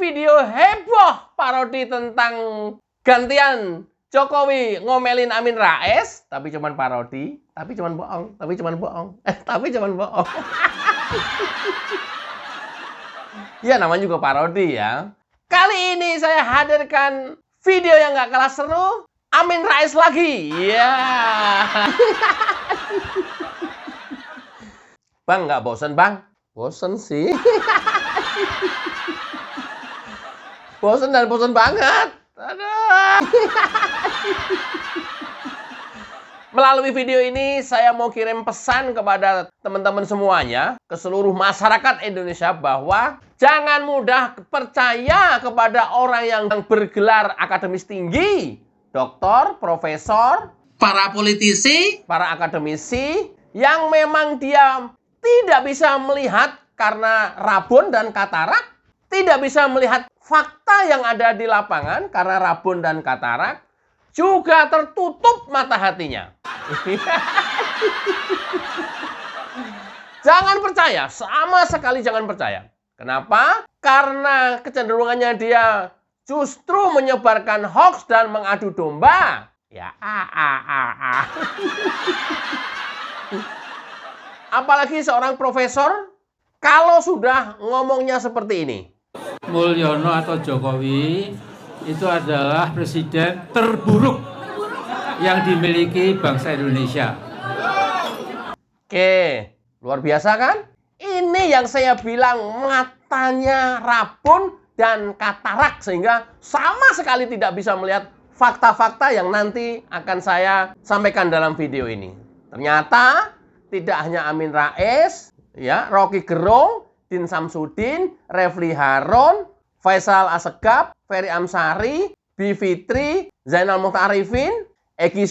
video heboh parodi tentang gantian Jokowi ngomelin Amin Rais, tapi cuman parodi, tapi cuman bohong. Ya namanya juga parodi ya. Kali ini saya hadirkan video yang gak kalah seru, Amin Rais lagi. Ya. Bang, nggak bosen bang? Bosen sih. Bosen dan bosen banget. Aduh. Melalui video ini saya mau kirim pesan kepada teman-teman semuanya, ke seluruh masyarakat Indonesia bahwa jangan mudah percaya kepada orang yang bergelar akademis tinggi, doktor, profesor, para politisi, para akademisi yang memang dia tidak bisa melihat karena rabun dan katarak, tidak bisa melihat fakta yang ada di lapangan karena rabun dan katarak, juga tertutup mata hatinya. Jangan percaya, sama sekali jangan percaya. Kenapa? Karena kecenderungannya dia justru menyebarkan hoax dan mengadu domba. Ya, Apalagi seorang profesor, kalau sudah ngomongnya seperti ini. Mulyono atau Jokowi itu adalah presiden terburuk yang dimiliki bangsa Indonesia. Oke, luar biasa kan? Ini yang saya bilang matanya rabun dan katarak sehingga sama sekali tidak bisa melihat fakta-fakta yang nanti akan saya sampaikan dalam video ini. Ternyata tidak hanya Amin Rais, ya, Rocky Gerung, Din Samsudin, Refli Harun, Faisal Assegaf, Ferry Amsari, Bi Fitri, Zainal Mukhtarifin, Egy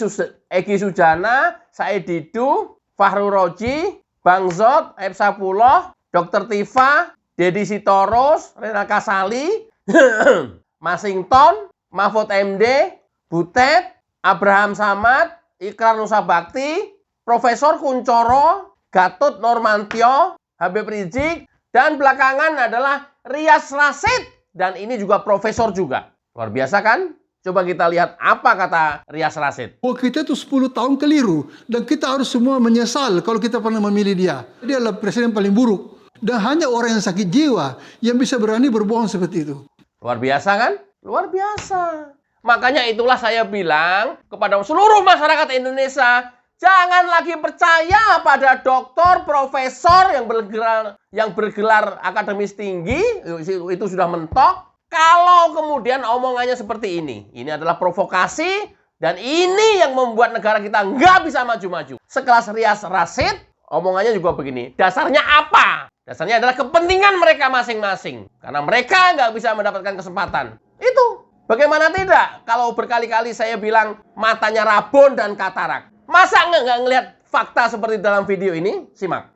Sujana, Said Didu, Fahru Roji, Bang Zod, Aib Sapullah, Dr. Tifa, Dedi Sitorus, Rena Kasali, Masington, Mahfud MD, Butet, Abraham Samad, Ikrar Nusa Bakti, Profesor Kuncoro, Gatot Nurmantio, Habib Rizik, dan belakangan adalah Rias Rasid. Dan ini juga profesor juga. Luar biasa kan? Coba kita lihat apa kata Rias Rasid. Oh, kita itu 10 tahun keliru. Dan kita harus semua menyesal kalau kita pernah memilih dia. Dia adalah presiden paling buruk. Dan hanya orang yang sakit jiwa yang bisa berani berbohong seperti itu. Luar biasa kan? Luar biasa. Makanya itulah saya bilang kepada seluruh masyarakat Indonesia, jangan lagi percaya pada doktor, profesor yang bergelar akademis tinggi, itu sudah mentok. Kalau kemudian omongannya seperti ini adalah provokasi, dan ini yang membuat negara kita nggak bisa maju-maju. Sekelas Rias Rasid, omongannya juga begini. Dasarnya apa? Dasarnya adalah kepentingan mereka masing-masing. Karena mereka nggak bisa mendapatkan kesempatan. Itu. Bagaimana tidak? Kalau berkali-kali saya bilang matanya rabun dan katarak. Masa nggak ngelihat fakta seperti dalam video ini? Simak.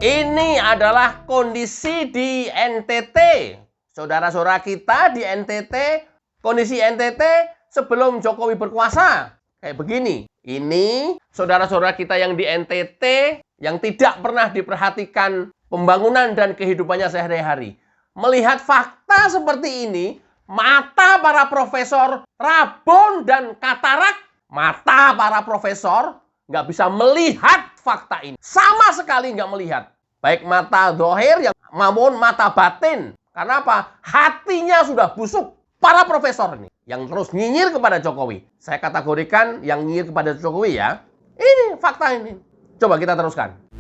Ini adalah kondisi di NTT. Saudara-saudara kita di NTT, kondisi NTT sebelum Jokowi berkuasa. Kayak begini. Ini saudara-saudara kita yang di NTT yang tidak pernah diperhatikan pembangunan dan kehidupannya sehari-hari. Melihat fakta seperti ini, mata para profesor rabun dan katarak, mata para profesor nggak bisa melihat fakta ini. Sama sekali nggak melihat. Baik mata zahir maupun mata batin. Karena apa? Hatinya sudah busuk. Para profesor ini yang terus nyinyir kepada Jokowi. Saya kategorikan yang nyinyir kepada Jokowi ya. Ini fakta ini. Coba kita teruskan.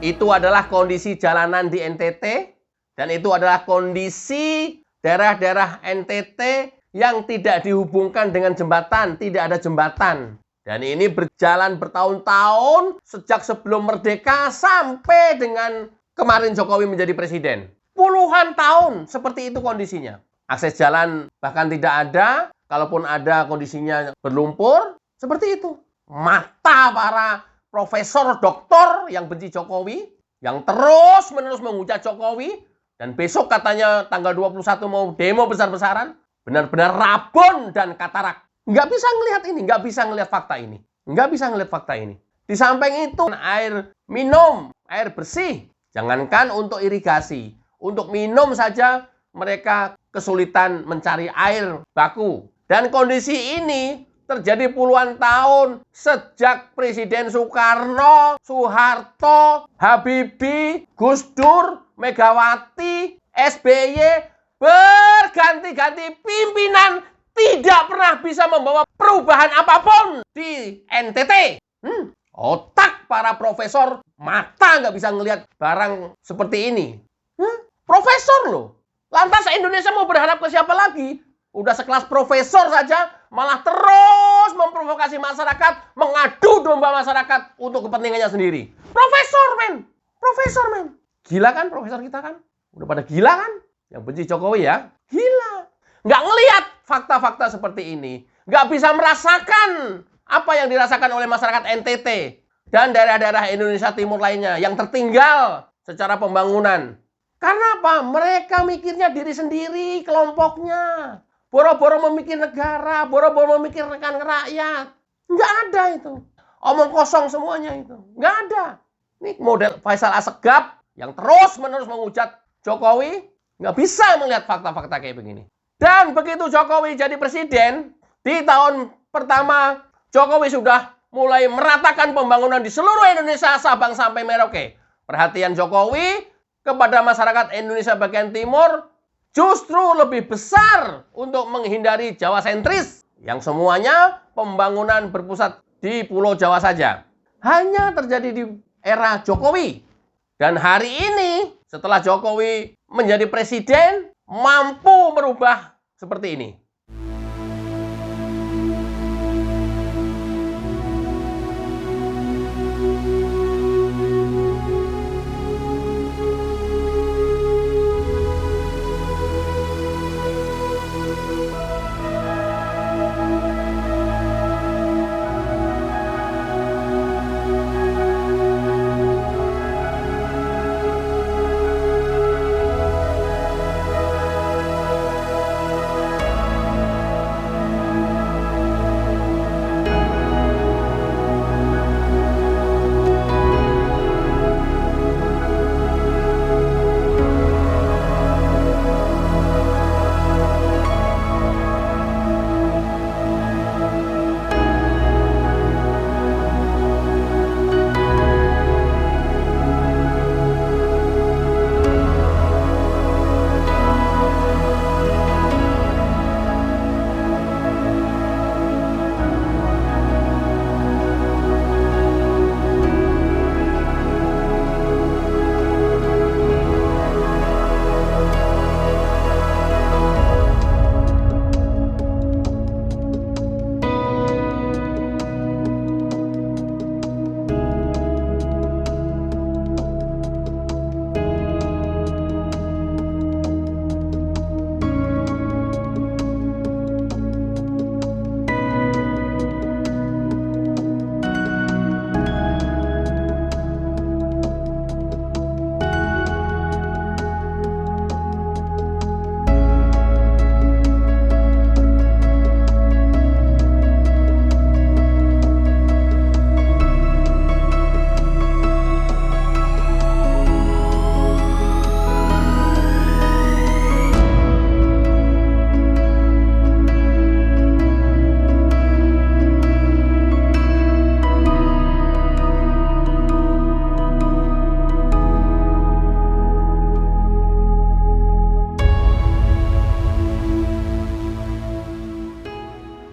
Itu adalah kondisi jalanan di NTT dan itu adalah kondisi daerah-daerah NTT yang tidak dihubungkan dengan jembatan, tidak ada jembatan. Dan ini berjalan bertahun-tahun sejak sebelum merdeka sampai dengan kemarin Jokowi menjadi presiden. Puluhan tahun seperti itu kondisinya. Akses jalan bahkan tidak ada, kalaupun ada kondisinya berlumpur, seperti itu. Mata para profesor doktor yang benci Jokowi, yang terus-menerus menghujat Jokowi, dan besok katanya tanggal 21 mau demo besar-besaran, benar-benar rabun dan katarak. Nggak bisa ngelihat ini, nggak bisa ngelihat fakta ini. Nggak bisa ngelihat fakta ini. Di samping itu, air minum, air bersih, jangankan untuk irigasi. Untuk minum saja mereka kesulitan mencari air baku. Dan kondisi ini terjadi puluhan tahun sejak Presiden Soekarno, Soeharto, Habibie, Gus Dur, Megawati, SBY berganti-ganti pimpinan tidak pernah bisa membawa perubahan apapun di NTT. Otak para profesor, mata nggak bisa ngelihat barang seperti ini. Profesor loh. Lantas Indonesia mau berharap ke siapa lagi? Udah sekelas profesor saja malah terus memprovokasi masyarakat, mengadu domba masyarakat untuk kepentingannya sendiri. Profesor men. Gila kan profesor kita kan? Udah pada gila kan? Yang benci Jokowi ya, gila. Nggak ngelihat fakta-fakta seperti ini. Nggak bisa merasakan apa yang dirasakan oleh masyarakat NTT. dan daerah-daerah Indonesia Timur lainnya yang tertinggal secara pembangunan. Karena apa? Mereka mikirnya diri sendiri, kelompoknya. Boro-boro memikir negara, boro-boro memikirkan rakyat. Nggak ada itu. Omong kosong semuanya itu. Nggak ada. Ini model Faisal Assegaf yang terus-menerus menghujat Jokowi, nggak bisa melihat fakta-fakta kayak begini. Dan begitu Jokowi jadi presiden, di tahun pertama Jokowi sudah mulai meratakan pembangunan di seluruh Indonesia, Sabang sampai Merauke. Perhatian Jokowi kepada masyarakat Indonesia bagian timur justru lebih besar untuk menghindari Jawa sentris, yang semuanya pembangunan berpusat di Pulau Jawa saja. Hanya terjadi di era Jokowi. Dan hari ini, setelah Jokowi menjadi presiden, mampu merubah seperti ini.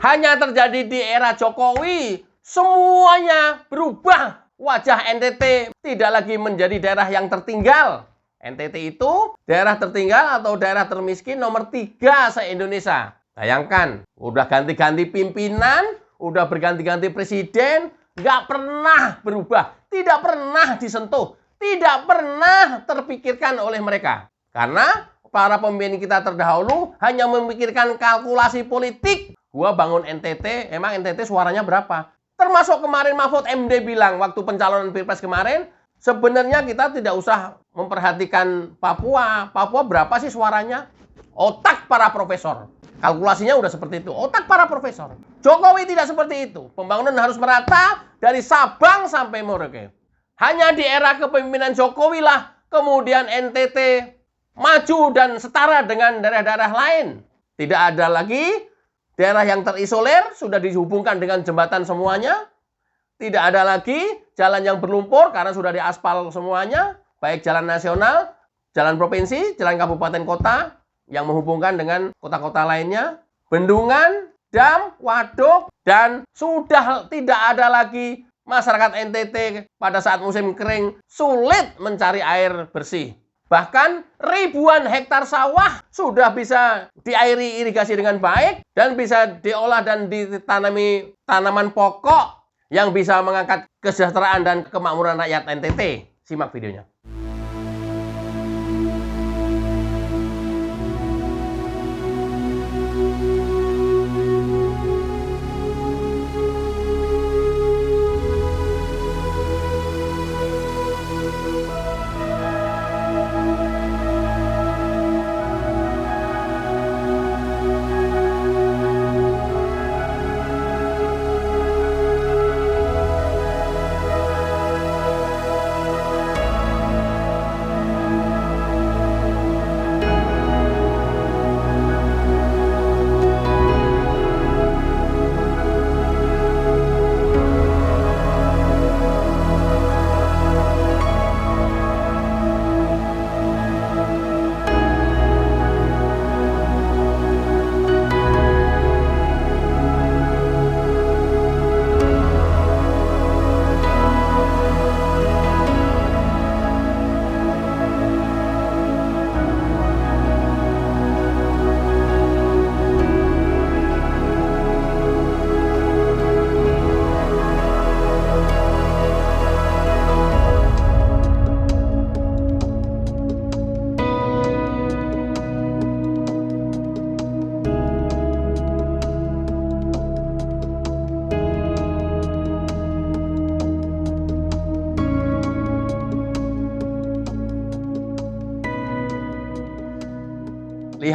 Hanya terjadi di era Jokowi, semuanya berubah. Wajah NTT tidak lagi menjadi daerah yang tertinggal. NTT itu daerah tertinggal atau daerah termiskin nomor 3 se-Indonesia. Bayangkan, udah ganti-ganti pimpinan, udah berganti-ganti presiden, nggak pernah berubah, tidak pernah disentuh, tidak pernah terpikirkan oleh mereka. Karena para pemimpin kita terdahulu hanya memikirkan kalkulasi politik. Gua bangun NTT, emang NTT suaranya berapa? Termasuk kemarin Mahfud MD bilang waktu pencalonan Pilpres kemarin, sebenarnya kita tidak usah memperhatikan Papua. Papua berapa sih suaranya? Otak para profesor. Kalkulasinya udah seperti itu. Otak para profesor. Jokowi tidak seperti itu. Pembangunan harus merata dari Sabang sampai Merauke. Hanya di era kepemimpinan Jokowi lah kemudian NTT maju dan setara dengan daerah-daerah lain. Tidak ada lagi daerah yang terisolir, sudah dihubungkan dengan jembatan semuanya. Tidak ada lagi jalan yang berlumpur karena sudah diaspal semuanya. Baik jalan nasional, jalan provinsi, jalan kabupaten kota yang menghubungkan dengan kota-kota lainnya. Bendungan, dam, waduk, dan sudah tidak ada lagi masyarakat NTT pada saat musim kering sulit mencari air bersih. Bahkan ribuan hektar sawah sudah bisa diairi irigasi dengan baik dan bisa diolah dan ditanami tanaman pokok yang bisa mengangkat kesejahteraan dan kemakmuran rakyat NTT. Simak videonya.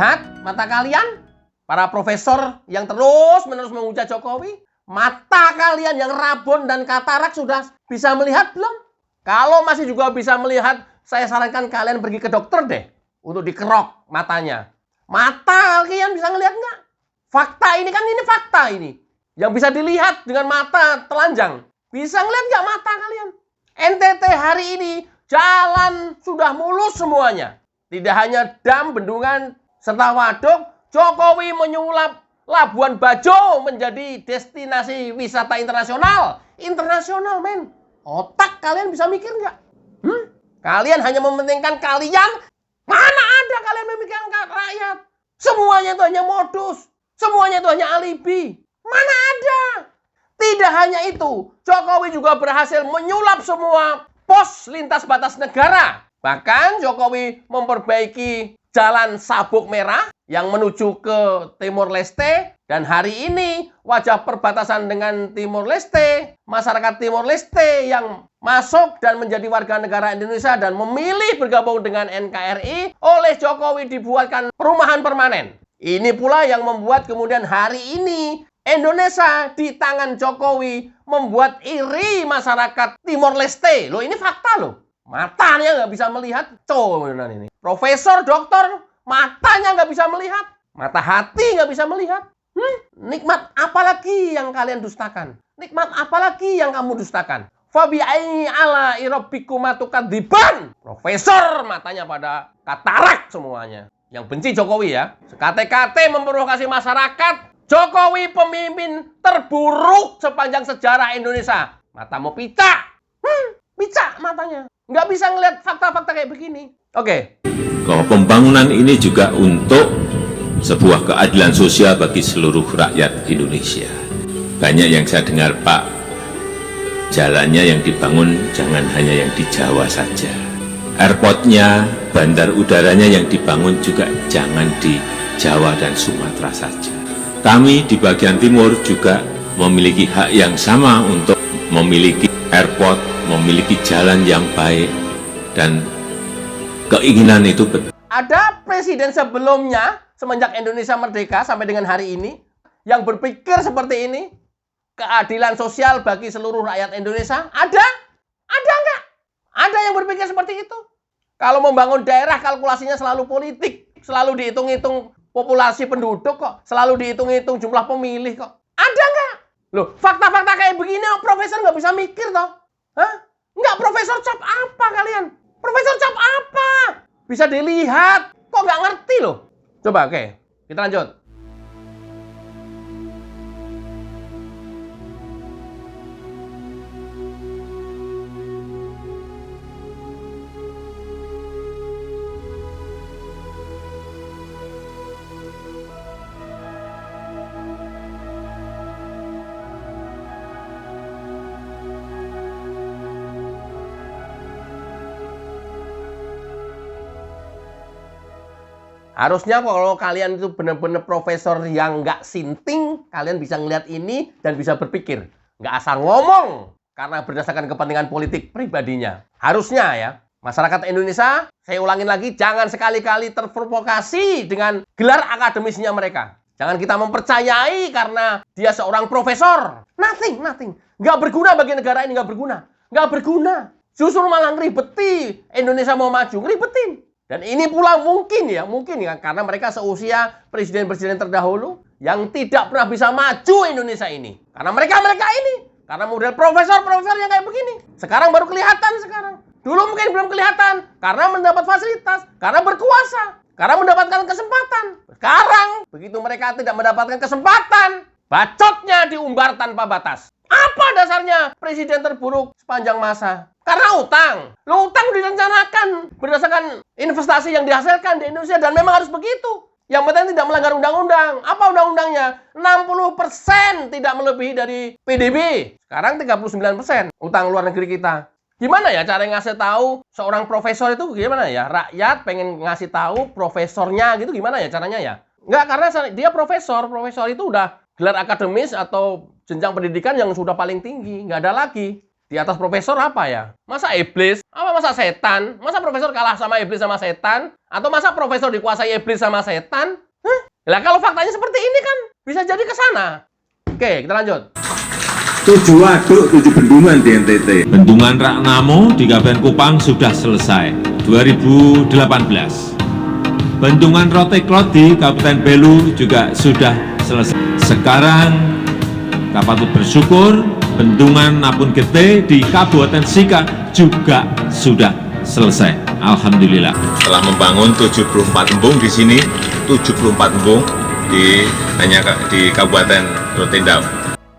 Lihat mata kalian, para profesor yang terus-menerus menghujat Jokowi. Mata kalian yang rabun dan katarak sudah bisa melihat belum? Kalau masih juga bisa melihat, saya sarankan kalian pergi ke dokter deh. Untuk dikerok matanya. Mata kalian bisa ngelihat nggak? Fakta ini kan, ini fakta ini. Yang bisa dilihat dengan mata telanjang. Bisa ngelihat nggak mata kalian? NTT hari ini jalan sudah mulus semuanya. Tidak hanya dam, bendungan, serta waduk. Jokowi menyulap Labuan Bajo menjadi destinasi wisata internasional. Internasional, men. Otak kalian bisa mikir nggak? Kalian hanya mementingkan kalian. Mana ada kalian memikirkan rakyat? Semuanya itu hanya modus. Semuanya itu hanya alibi. Mana ada? Tidak hanya itu. Jokowi juga berhasil menyulap semua pos lintas batas negara. Bahkan Jokowi memperbaiki jalan Sabuk Merah yang menuju ke Timor Leste. Dan hari ini wajah perbatasan dengan Timor Leste, masyarakat Timor Leste yang masuk dan menjadi warga negara Indonesia dan memilih bergabung dengan NKRI, oleh Jokowi dibuatkan perumahan permanen. Ini pula yang membuat kemudian hari ini Indonesia di tangan Jokowi membuat iri masyarakat Timor Leste. Loh, ini fakta loh. Matanya nggak bisa melihat. Coba ini. Profesor, doktor, matanya nggak bisa melihat. Mata hati nggak bisa melihat. Nikmat apalagi yang kalian dustakan? Nikmat apalagi yang kamu dustakan? Fabi'ai ala irabbikum tukadiban. Profesor matanya pada katarak semuanya. Yang benci Jokowi ya. Sekate-kate memprovokasi masyarakat. Jokowi pemimpin terburuk sepanjang sejarah Indonesia. Matamu picak. Picak matanya. Nggak bisa ngeliat fakta-fakta kayak begini. Oke. Bahwa pembangunan ini juga untuk sebuah keadilan sosial bagi seluruh rakyat Indonesia. Banyak yang saya dengar, Pak, jalannya yang dibangun jangan hanya yang di Jawa saja. Airportnya, bandar udaranya yang dibangun juga jangan di Jawa dan Sumatera saja. Kami di bagian timur juga memiliki hak yang sama untuk memiliki airport, memiliki jalan yang baik, dan keinginan itu betul. Ada presiden sebelumnya, semenjak Indonesia merdeka sampai dengan hari ini, yang berpikir seperti ini, keadilan sosial bagi seluruh rakyat Indonesia, ada? Ada nggak? Ada yang berpikir seperti itu? Kalau membangun daerah, kalkulasinya selalu politik, selalu dihitung-hitung populasi penduduk kok, selalu dihitung-hitung jumlah pemilih kok. Ada nggak? Loh, fakta-fakta kayak begini, profesor nggak bisa mikir toh? Hah? Nggak, profesor cap apa kalian? Profesor cap apa? Bisa dilihat, kok nggak ngerti loh. Coba, oke, kita lanjut. Harusnya kalau kalian itu benar-benar profesor yang nggak sinting, kalian bisa ngeliat ini dan bisa berpikir. Nggak asal ngomong karena berdasarkan kepentingan politik pribadinya. Harusnya ya, masyarakat Indonesia, saya ulangin lagi, jangan sekali-kali terprovokasi dengan gelar akademisnya mereka. Jangan kita mempercayai karena dia seorang profesor. Nothing. Nggak berguna bagi negara ini, nggak berguna. Justru malah ngeribeti. Indonesia mau maju, ngeribetin. Dan ini pula mungkin ya, karena mereka seusia presiden-presiden terdahulu yang tidak pernah bisa maju Indonesia ini. Karena mereka ini, karena model profesor-profesor yang kayak begini. Sekarang baru kelihatan sekarang. Dulu mungkin belum kelihatan, karena mendapat fasilitas, karena berkuasa, karena mendapatkan kesempatan. Sekarang, begitu mereka tidak mendapatkan kesempatan, bacotnya diumbar tanpa batas. Apa dasarnya presiden terburuk sepanjang masa? Karena utang. Lo utang direncanakan berdasarkan investasi yang dihasilkan di Indonesia dan memang harus begitu. Yang penting tidak melanggar undang-undang. Apa undang-undangnya? 60% tidak melebihi dari PDB. Sekarang 39% utang luar negeri kita. Gimana ya cara ngasih tahu seorang profesor itu gimana ya? Rakyat pengen ngasih tahu profesornya gitu gimana ya caranya ya? Enggak, karena dia profesor. Profesor itu udah gelar akademis atau jenjang pendidikan yang sudah paling tinggi. Nggak ada lagi. Di atas profesor apa ya? Masa iblis? Apa masa setan? Masa profesor kalah sama iblis sama setan? Atau masa profesor dikuasai iblis sama setan? Hah? Lah kalau faktanya seperti ini kan bisa jadi ke sana. Oke, kita lanjut. 7 waduk, 7 bendungan di NTT. Bendungan Raknamo di Kabupaten Kupang sudah selesai 2018. Bendungan Roteklot di Kabupaten Belu juga sudah selesai. Sekarang kita patut bersyukur Bendungan Napun Gede di Kabupaten Sika juga sudah selesai. Alhamdulillah. Telah membangun 74 embung di sini, 74 embung hanya di Kabupaten Rotendao.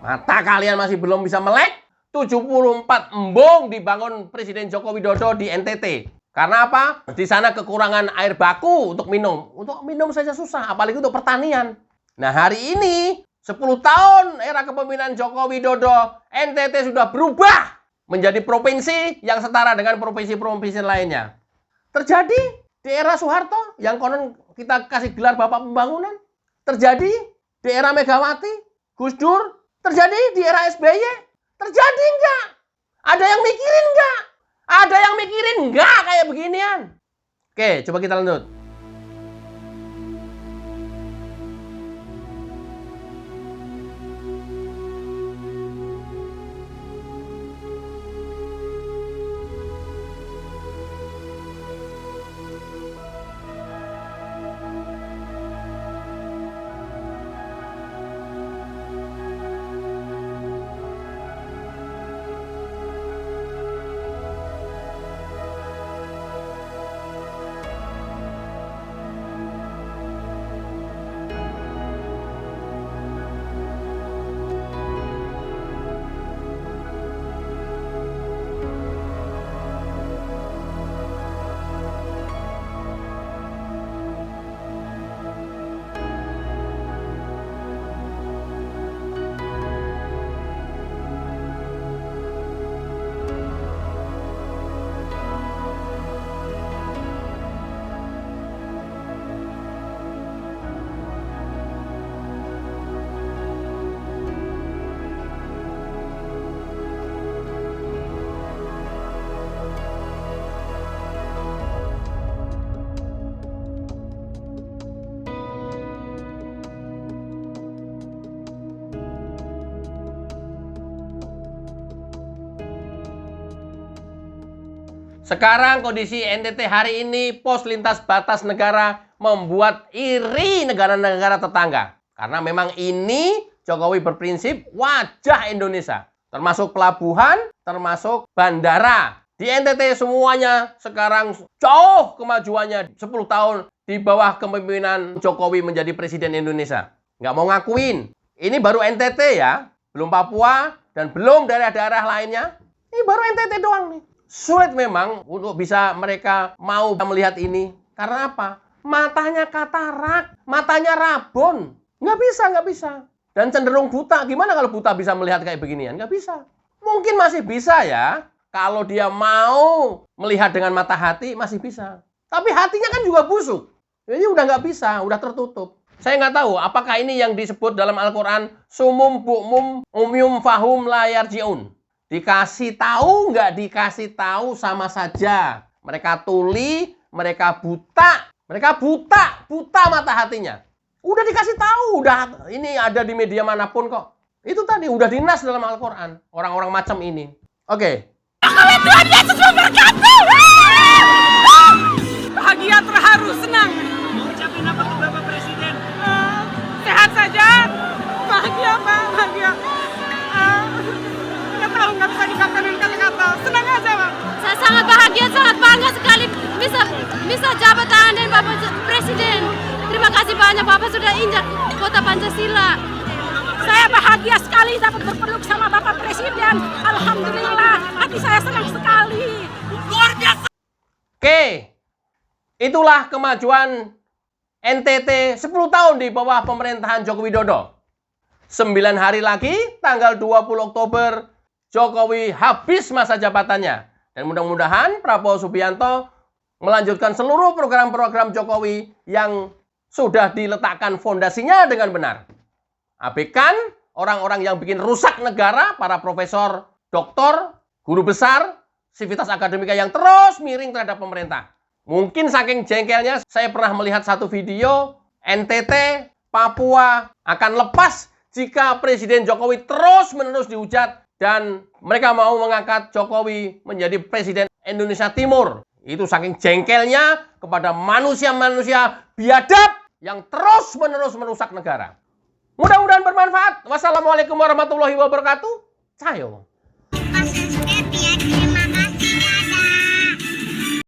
Mata kalian masih belum bisa melek? 74 embung dibangun Presiden Joko Widodo di NTT. Karena apa? Di sana kekurangan air baku untuk minum. Untuk minum saja susah, apalagi untuk pertanian. Nah hari ini, 10 tahun era kepemimpinan Joko Widodo, NTT sudah berubah menjadi provinsi yang setara dengan provinsi-provinsi lainnya. Terjadi di era Soeharto, yang konon kita kasih gelar Bapak Pembangunan. Terjadi di era Megawati, Gus Dur. Terjadi di era SBY? Terjadi enggak? Ada yang mikirin enggak? Ada yang mikirin enggak kayak beginian? Oke, coba kita lanjut. Sekarang kondisi NTT hari ini, pos lintas batas negara membuat iri negara-negara tetangga. Karena memang ini Jokowi berprinsip wajah Indonesia. Termasuk pelabuhan, termasuk bandara. Di NTT semuanya sekarang jauh kemajuannya 10 tahun di bawah kepemimpinan Jokowi menjadi Presiden Indonesia. Nggak mau ngakuin. Ini baru NTT ya, belum Papua dan belum daerah-daerah lainnya. Ini baru NTT doang nih. Sulit memang untuk bisa mereka mau melihat ini. Karena apa? Matanya katarak, matanya rabun. Nggak bisa. Dan cenderung buta. Gimana kalau buta bisa melihat kayak beginian? Nggak bisa. Mungkin masih bisa ya. Kalau dia mau melihat dengan mata hati, masih bisa. Tapi hatinya kan juga busuk. Ini udah nggak bisa, udah tertutup. Saya nggak tahu apakah ini yang disebut dalam Al-Quran sumum bukmum umyum fahum la yarji'un. Dikasih tahu nggak dikasih tahu sama saja. Mereka tuli, mereka buta mata hatinya. Udah dikasih tahu, udah ini ada di media manapun kok. Itu tadi udah dinas dalam Al-Quran. Orang-orang macam ini. Oke. Tuhan Yesus memberkati. Bahagia, terharu, senang. Mau ucapin apa ke Bapak Presiden? Sehat saja. Bahagia, Pak. Bahagia. Nggak tahu, nggak bisa dikatakan kata-kata. Senang aja, Pak. Saya sangat bahagia, sangat bangga sekali bisa jabat tangan dengan Bapak Presiden. Terima kasih banyak Bapak sudah injak kota Pancasila. Saya bahagia sekali dapat berpeluk sama Bapak Presiden. Alhamdulillah, hati saya senang sekali. Luar biasa. Oke, itulah kemajuan NTT 10 tahun di bawah pemerintahan Joko Widodo. 9 hari lagi, tanggal 20 Oktober, Jokowi habis masa jabatannya. Dan mudah-mudahan Prabowo Subianto melanjutkan seluruh program-program Jokowi yang sudah diletakkan fondasinya dengan benar. Abaikan orang-orang yang bikin rusak negara, para profesor, doktor, guru besar, sivitas akademika yang terus miring terhadap pemerintah. Mungkin saking jengkelnya, saya pernah melihat satu video, NTT, Papua akan lepas jika Presiden Jokowi terus-menerus dihujat dan mereka mau mengangkat Jokowi menjadi Presiden Indonesia Timur. Itu saking jengkelnya kepada manusia-manusia biadab yang terus-menerus merusak negara. Mudah-mudahan bermanfaat. Wassalamualaikum warahmatullahi wabarakatuh. Cayo.